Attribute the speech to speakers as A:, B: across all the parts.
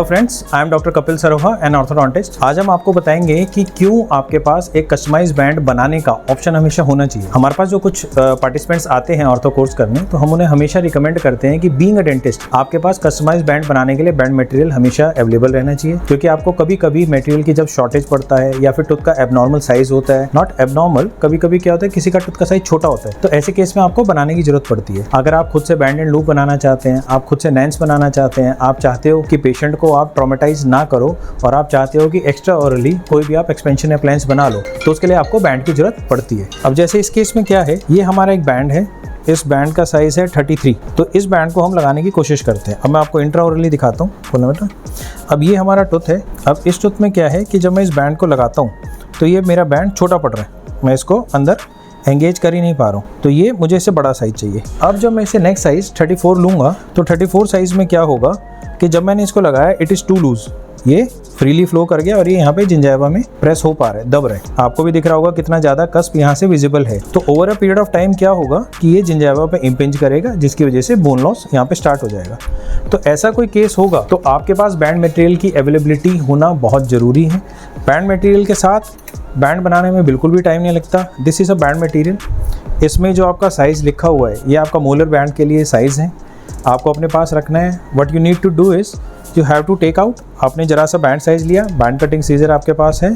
A: Hello friends, I am doctor Kapil Saroha an orthodontist. आज हम आपको बताएंगे कि क्यों आपके पास एक कस्टमाइज बैंड बनाने का ऑप्शन हमेशा होना चाहिए। हमारे पास जो कुछ पार्टिसिपेंट्स आते हैं ऑर्थो कोर्स करने, तो हम उन्हें हमेशा रिकमेंड करते हैं कि बीइंग अ डेंटिस्ट आपके पास कस्टमाइज बैंड बनाने के लिए बैंड मटेरियल हमेशा अवेलेबल रहना चाहिए, क्योंकि आपको कभी कभी मटेरियल की जब शॉर्टेज पड़ता है या फिर टूथ का एबनॉर्मल साइज होता है, नॉट एबनॉर्मल, कभी कभी क्या होता है किसी का टूथ का साइज छोटा होता है, तो ऐसे केस में आपको बनाने की जरूरत पड़ती है। अगर आप खुद से बैंड एंड लूप बनाना चाहते हैं, आप खुद से नैंस बनाना चाहते हैं, आप चाहते हो कि पेशेंट को आप ट्रॉमेटाइज ना करो और आप चाहते हो कि एक्स्ट्रा ऑरली कोई भी आप एक्सपेंशन अप्लायंस बना लो, तो उसके लिए आपको बैंड की जरूरत पड़ती है। अब जैसे इस केस में क्या है, ये हमारा एक बैंड है, इस बैंड का साइज है 33, तो इस बैंड को हम लगाने की कोशिश करते हैं। अब मैं आपको इंट्रा ऑरली दिखाता हूँ, बोलो बेटा। अब ये हमारा टूथ है। अब इस टूथ में क्या है कि जब मैं इस बैंड को लगाता हूँ तो ये मेरा बैंड छोटा पड़ रहा है, मैं इसको अंदर एंगेज कर ही नहीं पा रहा हूँ, तो ये मुझे इससे बड़ा साइज चाहिए। अब जब मैं इसे नेक्स्ट साइज 34 लूँगा, तो 34 साइज में क्या होगा कि जब मैंने इसको लगाया, इट इज़ टू लूज, ये फ्रीली फ्लो कर गया और ये यहाँ पे जिंजाइवा में प्रेस हो पा रहा है, दब रहा है। आपको भी दिख रहा होगा कितना ज़्यादा कस्प यहाँ से विजिबल है। तो over a period of time क्या होगा कि ये जिंजाइवा पे इम्पिंज करेगा, जिसकी वजह से बोन लॉस यहाँ पे स्टार्ट हो जाएगा। तो ऐसा कोई केस होगा तो आपके पास बैंड मटेरियल की अवेलेबिलिटी होना बहुत ज़रूरी है। बैंड मटेरियल के साथ बैंड बनाने में बिल्कुल भी टाइम नहीं लगता। This is a band material. इसमें जो आपका साइज़ लिखा हुआ है, ये आपका मोलर बैंड के लिए साइज़ है, आपको अपने पास रखना है। What you need to do is you have to take out. आपने जरा सा बैंड साइज लिया, बैंड कटिंग सीजर आपके पास है,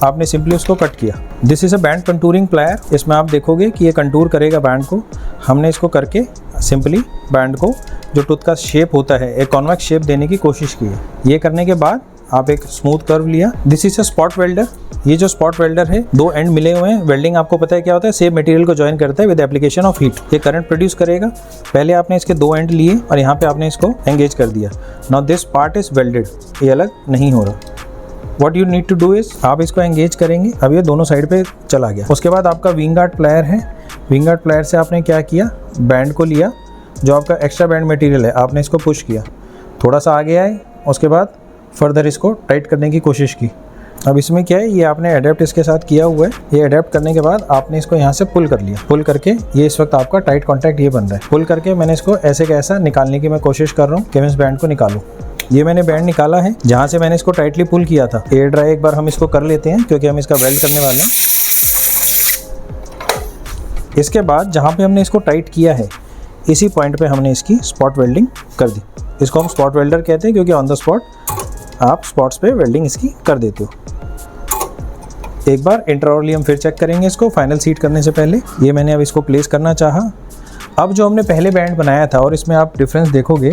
A: आपने सिंपली उसको कट किया। This is a band contouring plier. इसमें आप देखोगे कि ये कंटूर करेगा बैंड को। हमने इसको करके सिंपली बैंड को जो टूथ का शेप होता है, एक कॉन्वेक्स शेप देने की कोशिश की है। ये करने के बाद आप एक स्मूथ कर्व लिया। This is a spot welder. ये जो स्पॉट वेल्डर है, दो एंड मिले हुए हैं। वेल्डिंग आपको पता है क्या होता है, सेम मटेरियल को ज्वाइन करता है विद एप्लीकेशन ऑफ हीट। ये करंट प्रोड्यूस करेगा। पहले आपने इसके दो एंड लिए और यहाँ पे आपने इसको एंगेज कर दिया। Now this part is welded, ये अलग नहीं हो रहा। What you need to do is आप इसको एंगेज करेंगे। अब ये दोनों साइड पे चला गया। उसके बाद आपका विंग गार्ड प्लायर है। विंग गार्ड प्लायर से आपने क्या किया, बैंड को लिया, जो आपका एक्स्ट्रा बैंड मटेरियल है, आपने इसको पुश किया, थोड़ा सा आगे आए, उसके बाद फर्दर इसको टाइट करने की कोशिश की। अब इसमें क्या है, ये आपने अडेप्ट इसके साथ किया हुआ है। ये अडेप्ट करने के बाद आपने इसको यहाँ से पुल कर लिया। पुल करके ये इस वक्त आपका टाइट कॉन्टैक्ट ये बन रहा है। पुल करके मैंने इसको ऐसे कैसा निकालने की मैं कोशिश कर रहा हूँ कि मैं इस बैंड को निकालूँ। ये मैंने बैंड निकाला है जहाँ से मैंने इसको टाइटली पुल किया था। एयर ड्राई एक बार हम इसको कर लेते हैं, क्योंकि हम इसका वेल्ड करने वाले हैं। इसके बाद जहाँ पे हमने इसको टाइट किया है, इसी पॉइंट पे हमने इसकी स्पॉट वेल्डिंग कर दी। इसको हम स्पॉट वेल्डर कहते हैं, क्योंकि ऑन द स्पॉट आप स्पॉट्स पे वेल्डिंग इसकी कर देते हो। एक बार इंट्राऑरली हम फिर चेक करेंगे इसको फाइनल सीट करने से पहले। ये मैंने अब इसको प्लेस करना चाहा। अब जो हमने पहले बैंड बनाया था, और इसमें आप डिफरेंस देखोगे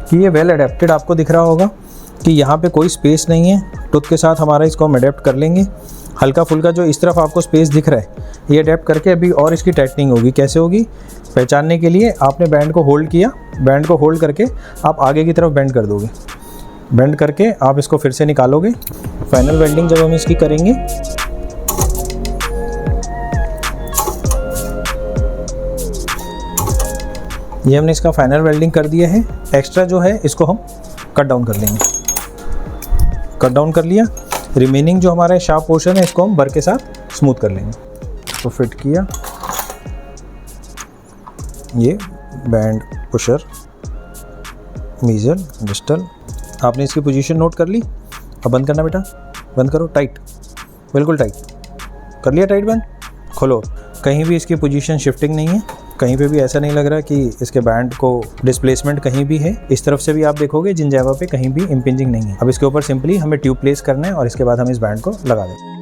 A: कि ये वेल अडेप्टेड आपको दिख रहा होगा कि यहाँ पे कोई स्पेस नहीं है। टूथ के साथ हमारा इसको हम अडेप्ट कर लेंगे। हल्का फुल्का जो इस तरफ आपको स्पेस दिख रहा है, ये अडेप्ट करके अभी और इसकी टाइटनिंग होगी। कैसे होगी, पहचानने के लिए आपने बैंड को होल्ड किया, बैंड को होल्ड करके आप आगे की तरफ बेंड कर दोगे। बेंड करके आप इसको फिर से निकालोगे। फाइनल वेल्डिंग जब हम इसकी करेंगे, ये हमने इसका फाइनल वेल्डिंग कर दिया है। एक्स्ट्रा जो है इसको हम कट डाउन कर लेंगे। कट डाउन कर लिया। रिमेनिंग जो हमारा शार्प पोर्शन है, इसको हम बर के साथ स्मूथ कर लेंगे। तो फिट किया, ये बैंड पुशर, मीजल, डिस्टल, आपने इसकी पोजीशन नोट कर ली। अब बंद करना बेटा, बंद करो, टाइट, बिल्कुल टाइट कर लिया। टाइट बंद, खोलो। कहीं भी इसकी पोजीशन शिफ्टिंग नहीं है, कहीं पे भी ऐसा नहीं लग रहा कि इसके बैंड को डिस्प्लेसमेंट कहीं भी है। इस तरफ से भी आप देखोगे जिंजाइवा पे कहीं भी इम्पिंजिंग नहीं है। अब इसके ऊपर सिंपली हमें ट्यूब प्लेस करना है और इसके बाद हम इस बैंड को लगा दें।